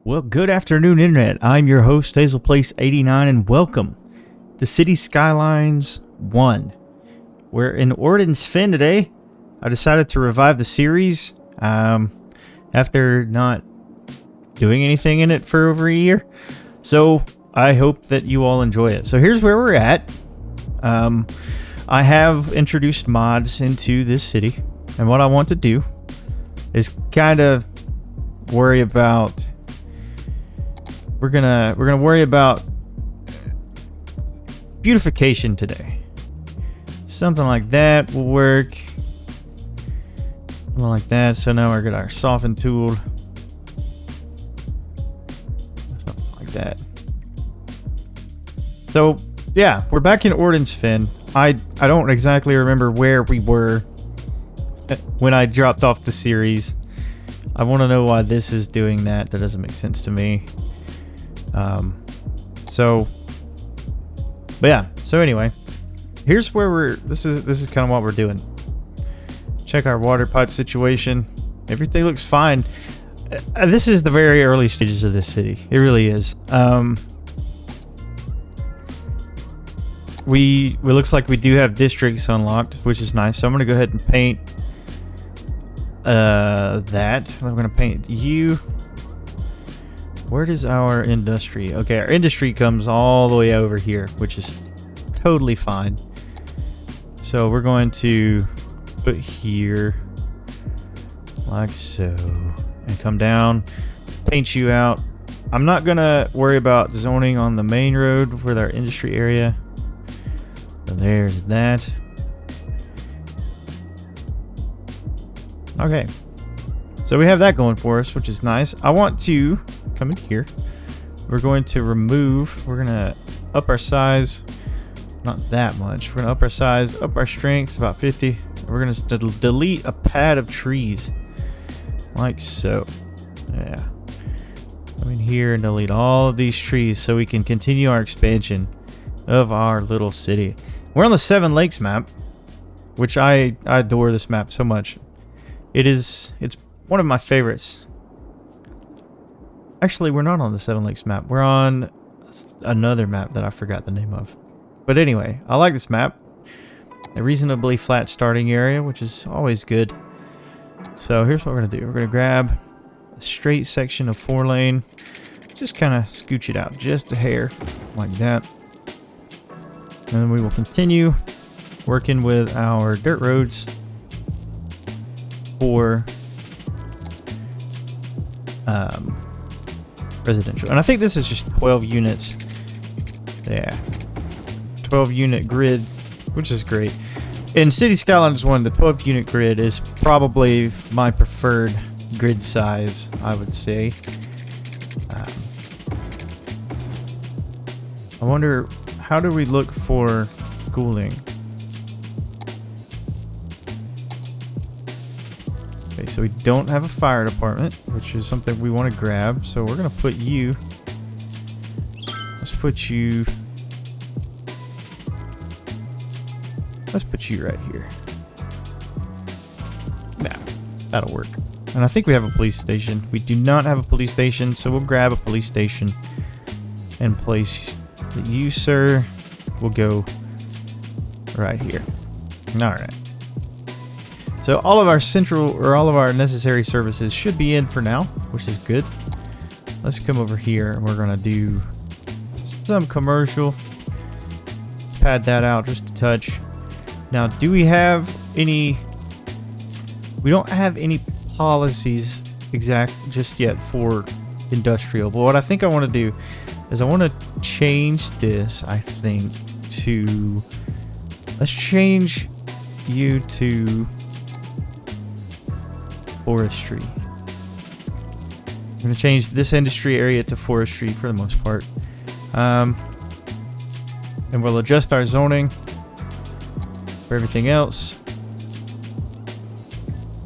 Well, good afternoon, Internet. I'm your host, HazelPlace89, and welcome to City Skylines 1. We're in Orden's Fen today. I decided to revive the series after not doing anything in it for over a year. So I hope that you all enjoy it. So here's where we're at. I have introduced mods into this city, and what I want to do is kind of worry about. We're gonna worry about beautification today. Something like that will work. Something like that. So now we're got our soften tool. Something like that. So yeah, we're back in Orden's Fen. I don't exactly remember where we were when I dropped off the series. I want to know why this is doing that. That doesn't make sense to me. But yeah, so anyway, here's where this is kind of what we're doing. Check our water pipe situation. Everything looks fine. This is the very early stages of this city. It really is. It looks like we do have districts unlocked, which is nice. So I'm going to go ahead and paint that. I'm going to paint you. Where does our industry? Okay, our industry comes all the way over here, which is totally fine. So we're going to put here like so and come down, paint you out. I'm not going to worry about zoning on the main road with our industry area. So there's that. Okay. So we have that going for us, which is nice. I want to come in here. We're going to up our size. Not that much. We're going to up our size, up our strength, about 50. We're going to delete a pad of trees. Like so. Yeah. Come in here and delete all of these trees so we can continue our expansion of our little city. We're on the Seven Lakes map, which I adore this map so much. It's one of my favorites. Actually, we're not on the Seven Lakes map. We're on another map that I forgot the name of. But anyway, I like this map. A reasonably flat starting area, which is always good. So here's what we're going to do. We're going to grab a straight section of 4-lane. Just kind of scooch it out just a hair, like that. And then we will continue working with our dirt roads for residential. And I think this is just 12 units. Yeah. 12 unit grid, which is great. In City Skylines 1, the 12 unit grid is probably my preferred grid size, I would say. I wonder, how do we look for schooling? Okay, so we don't have a fire department, which is something we want to grab. So we're going to put you... Let's put you right here. Yeah, that'll work. And I think we have a police station. We do not have a police station, so we'll grab a police station and place you, sir, will go right here. Alright. So all of our necessary services should be in for now, which is good. Let's come over here and we're going to do some commercial. Pad that out just a touch. Now, do we have any... We don't have any policies just yet for industrial. But what I think I want to do is I want to change this, I think, to... Let's change you to forestry. I'm going to change this industry area to forestry for the most part. And we'll adjust our zoning for everything else.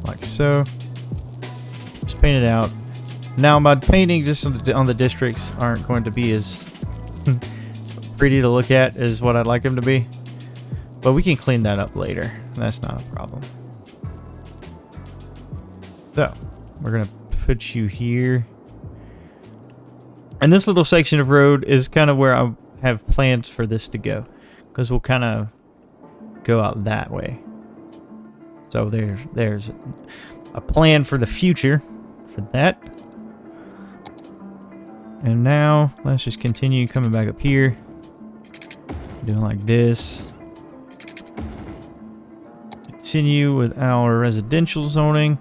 Like so. Just paint it out. Now my painting just on the districts aren't going to be as pretty to look at as what I'd like them to be. But we can clean that up later. That's not a problem. So, we're going to put you here. And this little section of road is kind of where I have plans for this to go, because we'll kind of go out that way. So there's a plan for the future for that. And now let's just continue coming back up here, doing like this. Continue with our residential zoning.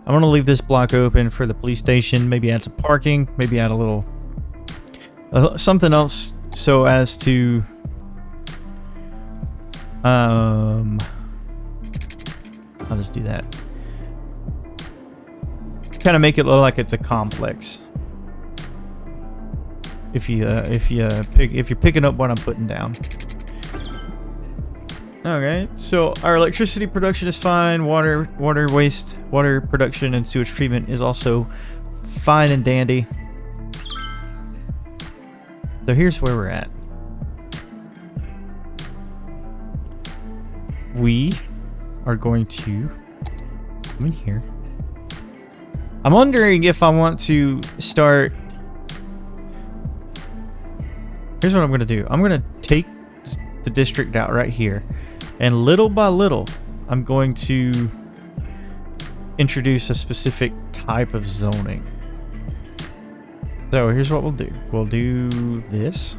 I'm gonna leave this block open for the police station. Maybe add some parking. Maybe add a little something else so as to I'll just do that. Kind of make it look like it's a complex. If you're picking up what I'm putting down. Okay, so our electricity production is fine. Water waste, water production, and sewage treatment is also fine and dandy. So here's where we're at. We are going to come in here. I'm wondering if I want to start. Here's what I'm going to do. I'm going to take the district out right here. And little by little, I'm going to introduce a specific type of zoning. So here's what we'll do. We'll do this.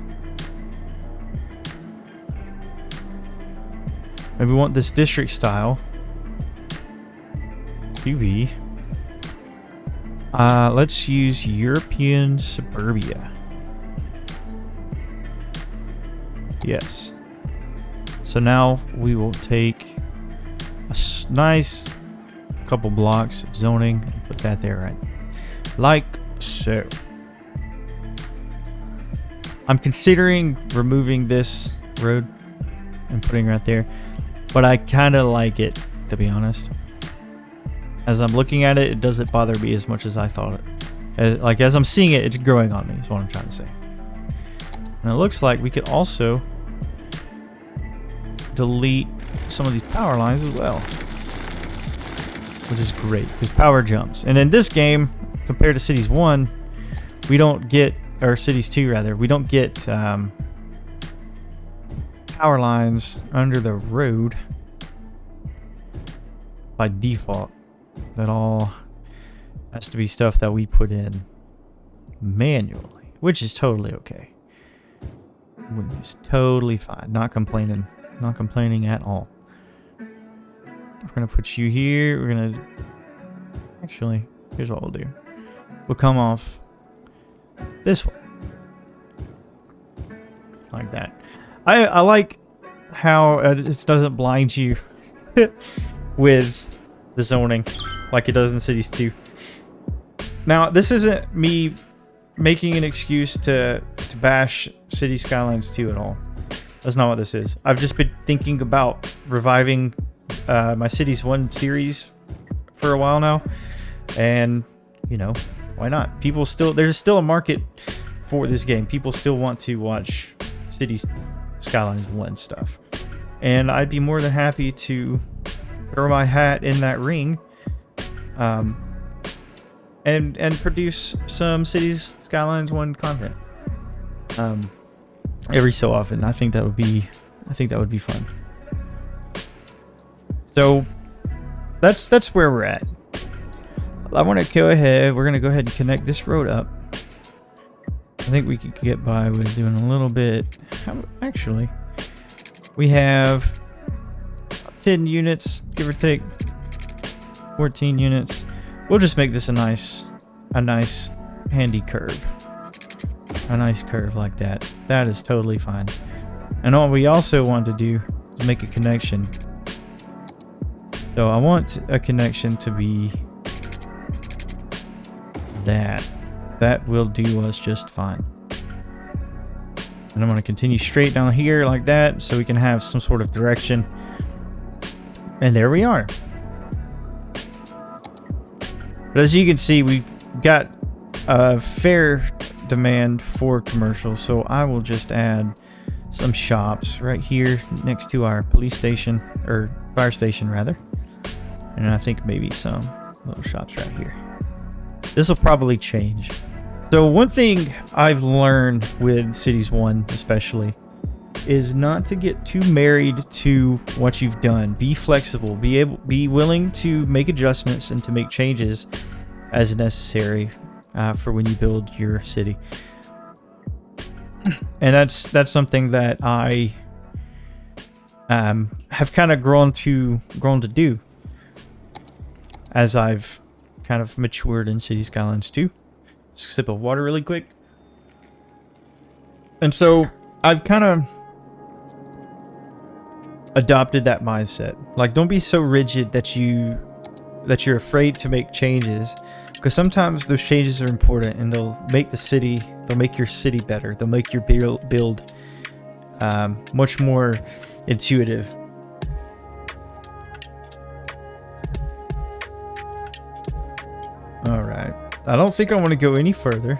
And we want this district style to be... let's use European suburbia. Yes. So now we will take a nice couple blocks of zoning and put that there, right? Like so. I'm considering removing this road and putting it right there, but I kind of like it, to be honest. As I'm looking at it, it doesn't bother me as much as I thought it. Like as I'm seeing it, it's growing on me, is what I'm trying to say. And it looks like we could also delete some of these power lines as well, which is great because power jumps. And in this game, compared to Cities 1, we don't get, or Cities 2 rather, we don't get power lines under the road by default. That all has to be stuff that we put in manually, which is totally okay. It's totally fine. Not complaining. Not complaining at all. We're gonna put you here. We're gonna actually, here's what we'll do. We'll come off this way like that. I like how it doesn't blind you with the zoning like it does in Cities 2. Now this isn't me making an excuse to bash City Skylines 2 at all. That's not what this is. I've just been thinking about reviving my Cities 1 series for a while now. And, you know, why not? People still... There's still a market for this game. People still want to watch Cities Skylines 1 stuff. And I'd be more than happy to throw my hat in that ring and produce some Cities Skylines 1 content. Every so often. I think that would be fun. So that's where we're at. I want to go ahead. We're gonna go ahead and connect this road up. I think we could get by with doing a little bit. Actually, we have 10 units, give or take 14 units. We'll just make this a nice handy curve. A nice curve like that. That is totally fine. And all we also want to do is make a connection. So I want a connection to be that. That will do us just fine. And I'm going to continue straight down here like that so we can have some sort of direction. And there we are. But as you can see, we've got a fair demand for commercial, so I will just add some shops right here next to our police station, or fire station rather, and I think maybe some little shops right here. This will probably change So one thing I've learned with Cities 1 especially is not to get too married to what you've done. Be flexible, be willing to make adjustments and to make changes as necessary for when you build your city. And that's something that I have kind of grown to do as I've kind of matured in City Skylines 2. Just a sip of water really quick. And so I've kind of adopted that mindset. Like, don't be so rigid that you're afraid to make changes, because sometimes those changes are important and they'll make your city better. They'll make your build much more intuitive. All right. I don't think I want to go any further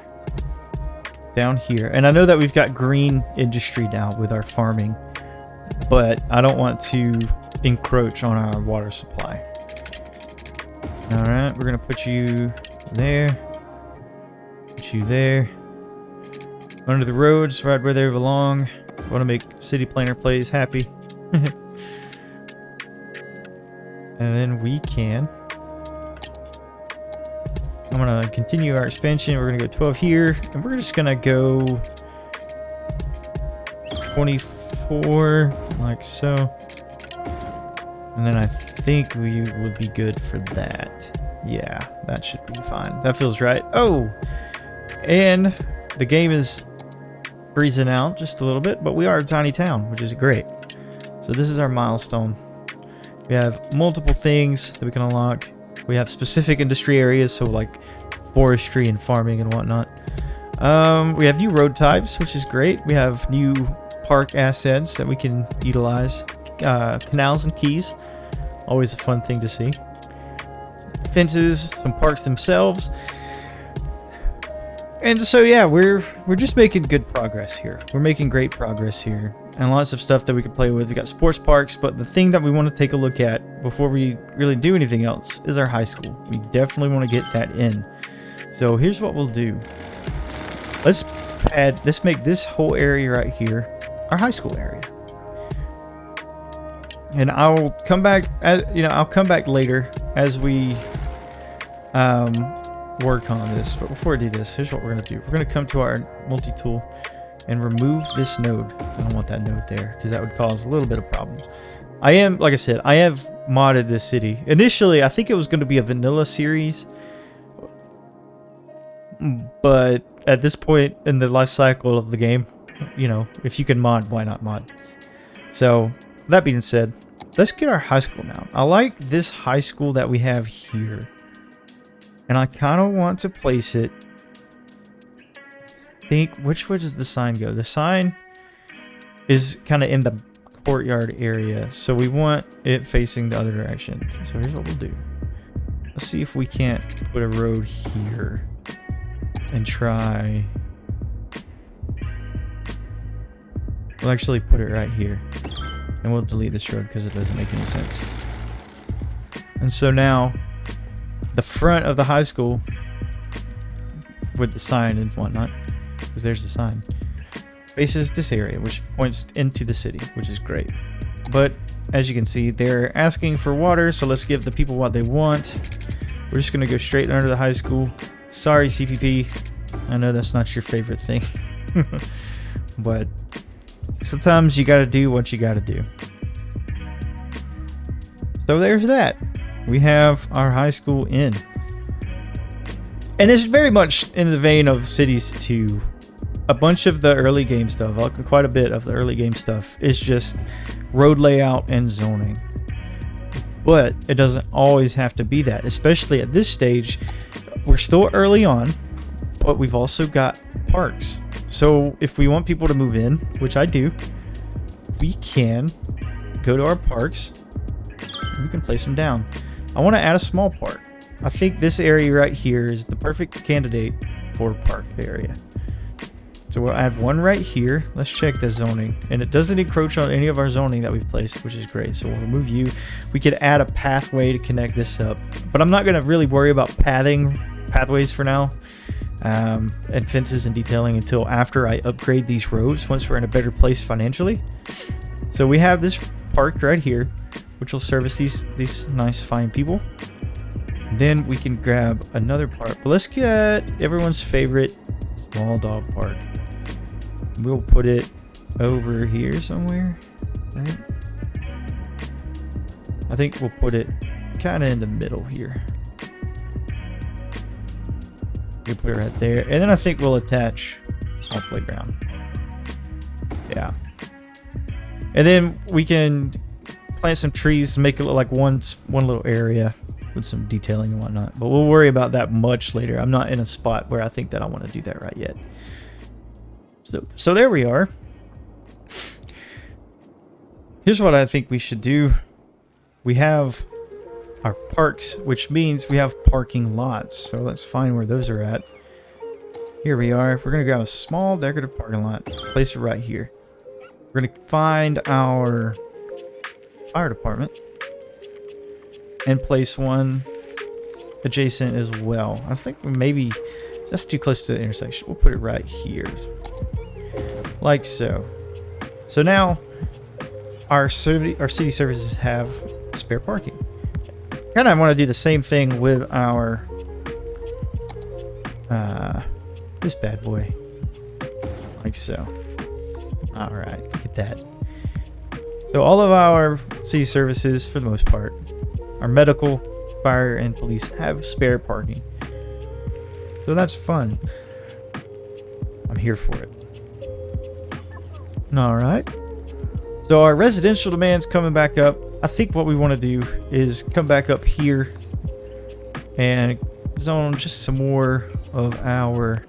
down here. And I know that we've got green industry now with our farming, but I don't want to encroach on our water supply. All right, we're going to put you there. Put you there. Under the roads, right where they belong. Want to make City Planner Plays happy. And then we can... I'm going to continue our expansion. We're going to go 12 here. And we're just going to go 24, like so. And then I think we will be good for that. Yeah, that should be fine. That feels right. Oh! And the game is freezing out just a little bit, but we are a tiny town, which is great. So this is our milestone. We have multiple things that we can unlock. We have specific industry areas, so like forestry and farming and whatnot. We have new road types, which is great. We have new park assets that we can utilize. Canals and quays, always a fun thing to see. Fences, some parks themselves. And so yeah, we're just making good progress here. We're making great progress here. And lots of stuff that we can play with. We got sports parks, but the thing that we want to take a look at before we really do anything else is our high school. We definitely want to get that in. So here's what we'll do. Let's make this whole area right here our high school area. And I'll come back later as we work on this. But before I do this, here's what we're going to do. We're going to come to our multi-tool and remove this node. I don't want that node there because that would cause a little bit of problems. Like I said, I have modded this city. Initially, I think it was going to be a vanilla series, but at this point in the life cycle of the game, you know, if you can mod, why not mod? So, that being said, let's get our high school now. I like this high school that we have here, and I kind of want to place it. Which way does the sign go? The sign is kind of in the courtyard area, so we want it facing the other direction. So here's what we'll do. Let's see if we can't put a road here and try. We'll actually put it right here, and we'll delete this road because it doesn't make any sense. And so now the front of the high school with the sign and whatnot, because there's the sign, faces this area, which points into the city, which is great. But as you can see, they're asking for water, so let's give the people what they want. We're just going to go straight under the high school. Sorry, CPP. I know that's not your favorite thing. But sometimes you got to do what you got to do. So there's that. We have our high school in. And it's very much in the vein of Cities 2. A bunch of the early game stuff, quite a bit of the early game stuff, is just road layout and zoning. But it doesn't always have to be that, especially at this stage. We're still early on, but we've also got parks. So if we want people to move in, which I do, we can go to our parks and we can place them down. I want to add a small park. I think this area right here is the perfect candidate for a park area. So we'll add one right here. Let's check the zoning. And it doesn't encroach on any of our zoning that we've placed, which is great. So we'll remove you. We could add a pathway to connect this up. But I'm not going to really worry about pathways for now. and fences and detailing until after I upgrade these roads, once we're in a better place financially. So we have this park right here, which will service these nice fine people. Then we can grab another park, but let's get everyone's favorite small dog park. We'll put it over here somewhere, right? I think we'll put it kind of in the middle here. We'll put it right there, and then I think we'll attach a small playground. Yeah, and then we can plant some trees, make it look like one little area with some detailing and whatnot. But we'll worry about that much later. I'm not in a spot where I think that I want to do that right yet. So there we are. Here's what I think we should do. We have our parks, which means we have parking lots. So let's find where those are at. Here we are. We're going to grab a small decorative parking lot. Place it right here. We're going to find our fire department and place one adjacent as well. I think maybe that's too close to the intersection. We'll put it right here. Like so. So now our city services have spare parking. Kind of want to do the same thing with our this bad boy. Like so. Alright, look at that. So all of our city services, for the most part, our medical, fire, and police have spare parking. So that's fun. I'm here for it. Alright. So our residential demand's coming back up. I think what we want to do is come back up here and zone just some more of our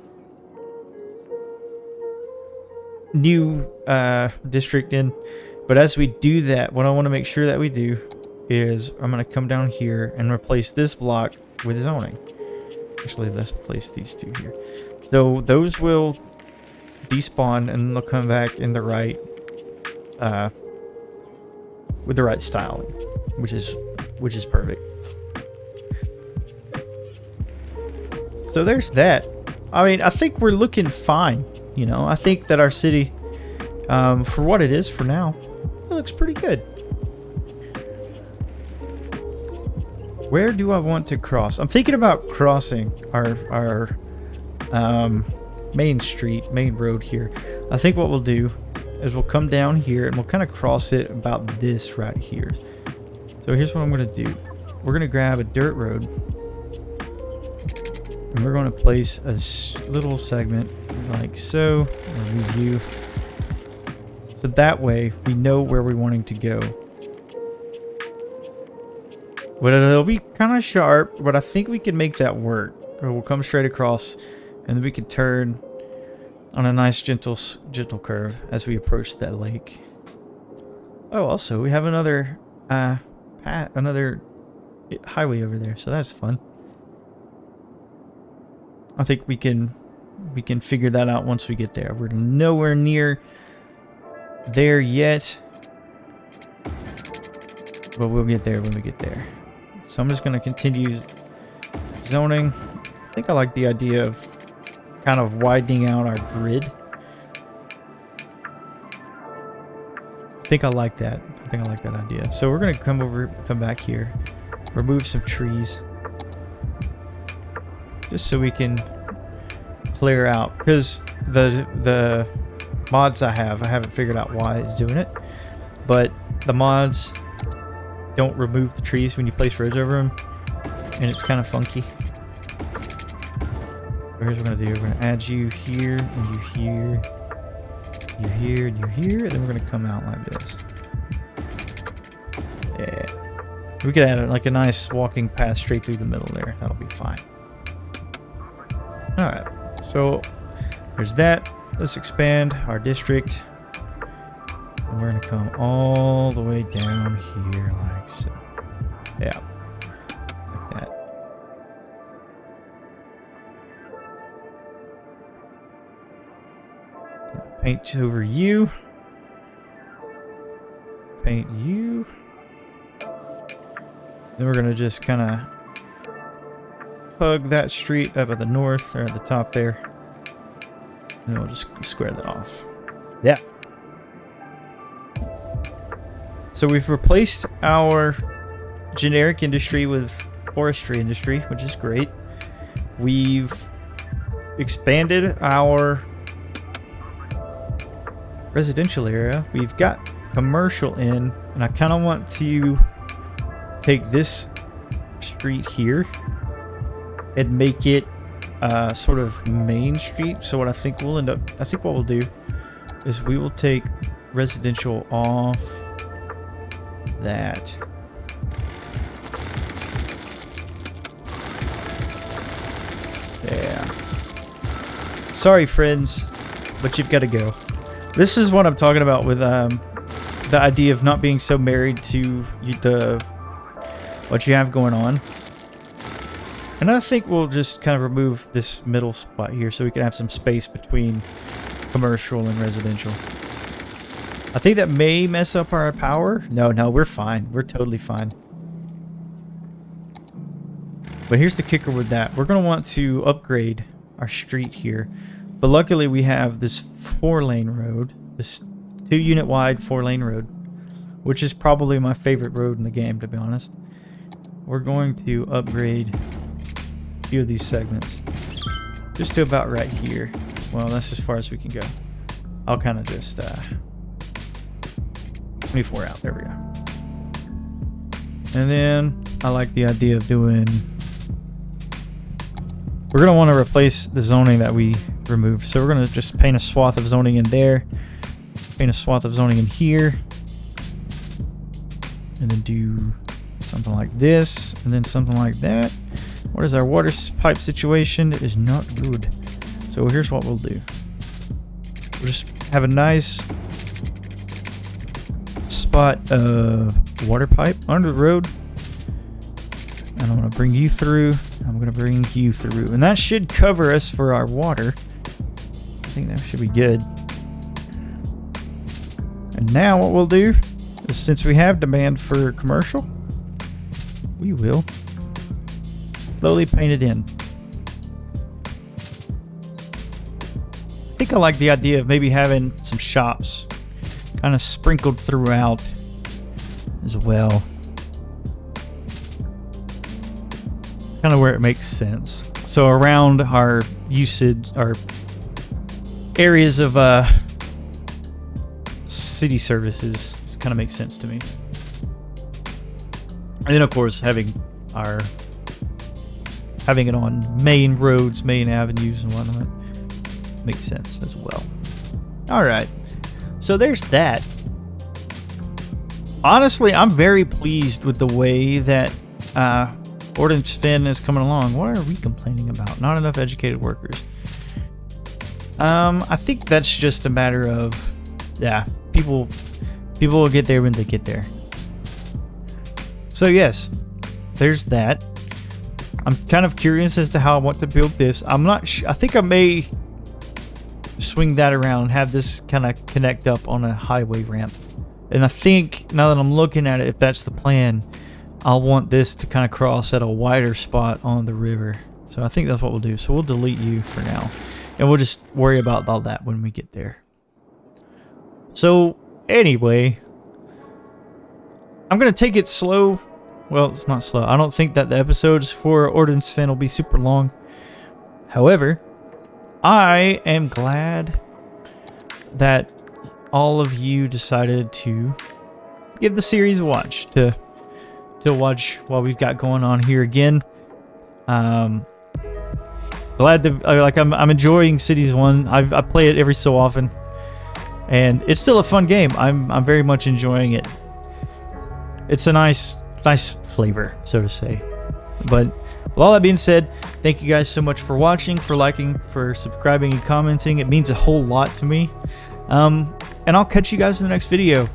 new district in. But as we do that, what I want to make sure that we do is I'm going to come down here and replace this block with zoning. Actually, let's place these two here. So those will despawn and they'll come back in the right with the right styling, which is perfect. So there's that. I mean, I think we're looking fine. You know, I think that our city, for what it is for now, it looks pretty good. Where do I want to cross? I'm thinking about crossing our main road here. I think what we'll do is we'll come down here and we'll kind of cross it about this right here. So here's what I'm going to do. We're going to grab a dirt road and we're going to place a little segment like so. Review. So that way we know where we're wanting to go. But it'll be kind of sharp, but I think we can make that work. We'll come straight across and then we can turn on a nice gentle curve as we approach that lake. Oh, also we have another another highway over there, so that's fun. I think we can figure that out once we get there. We're nowhere near there yet, but we'll get there when we get there. So I'm just going to continue zoning. I think I like the idea of kind of widening out our grid. I think I like that. I think I like that idea. So we're going to come back here, remove some trees, just so we can clear out, because the mods I haven't figured out why it's doing it, but the mods don't remove the trees when you place roads over them, and it's kind of funky. Here's what we're going to do. We're going to add you here, and you here, you here, and you here, and then we're going to come out like this. Yeah. We could add like a nice walking path straight through the middle there. That'll be fine. Alright. So, there's that. Let's expand our district. And we're going to come all the way down here like so. Yeah. Like that. Paint over you. Paint you. Then we're going to just kind of hug that street up at the north or at the top there. And we'll just square that off. Yeah. So we've replaced our generic industry with forestry industry, which is great. We've expanded our residential area. We've got commercial in, and I kind of want to take this street here and make it sort of main street. So what I think we'll what we'll do is we will take residential off that. Yeah. Sorry, friends, but you've got to go. This is what I'm talking about with the idea of not being so married to what you have going on. And I think we'll just kind of remove this middle spot here so we can have some space between commercial and residential. I think that may mess up our power. No, we're fine. We're totally fine. But here's the kicker with that. We're going to want to upgrade our street here. But luckily we have this 4-lane road. This 2-unit wide 4-lane road. Which is probably my favorite road in the game, to be honest. We're going to upgrade a few of these segments. Just to about right here. Well, that's as far as we can go. I'll kind of just... 24 out. There we go. And then I like the idea of doing... We're going to want to replace the zoning that we removed. So we're going to just paint a swath of zoning in there. Paint a swath of zoning in here. And then do something like this. And then something like that. What is our water pipe situation? It is not good. So here's what we'll do. We'll just have a nice spot of water pipe under the road. And I'm going to bring you through. I'm going to bring you through. And that should cover us for our water. I think that should be good. And now what we'll do is, since we have demand for commercial, we will slowly paint it in. I think I like the idea of maybe having some shops kind of sprinkled throughout as well. Kind of where it makes sense. So around our usage, our areas of city services, it kind of makes sense to me. And then of course having it on main roads, main avenues and whatnot makes sense as well. All right. So there's that. Honestly, I'm very pleased with the way that Orden is coming along. What are we complaining about? Not enough educated workers. I think that's just a matter of, yeah, people will get there when they get there. So yes, there's that. I'm kind of curious as to how I want to build this. I'm not sure. I think I may swing that around and have this kind of connect up on a highway ramp. And I think now that I'm looking at it, if that's the plan, I'll want this to kind of cross at a wider spot on the river. So I think that's what we'll do. So we'll delete you for now. And we'll just worry about all that when we get there. So anyway, I'm going to take it slow. Well, it's not slow. I don't think that the episodes for Orden will be super long. However, I am glad that all of you decided to give the series a watch, to watch what we've got going on here again. Glad to, I'm enjoying Cities 1. I play it every so often, and it's still a fun game. I'm very much enjoying it. It's a nice flavor, so to say. But with all that being said, thank you guys so much for watching, for liking, for subscribing and commenting. It means a whole lot to me. And I'll catch you guys in the next video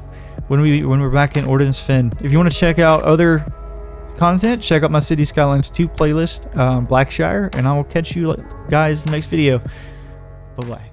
when we're back in Orden. If you want to check out other content, check out my City Skylines 2 playlist, Blackshire, and I will catch you guys in the next video. Bye bye.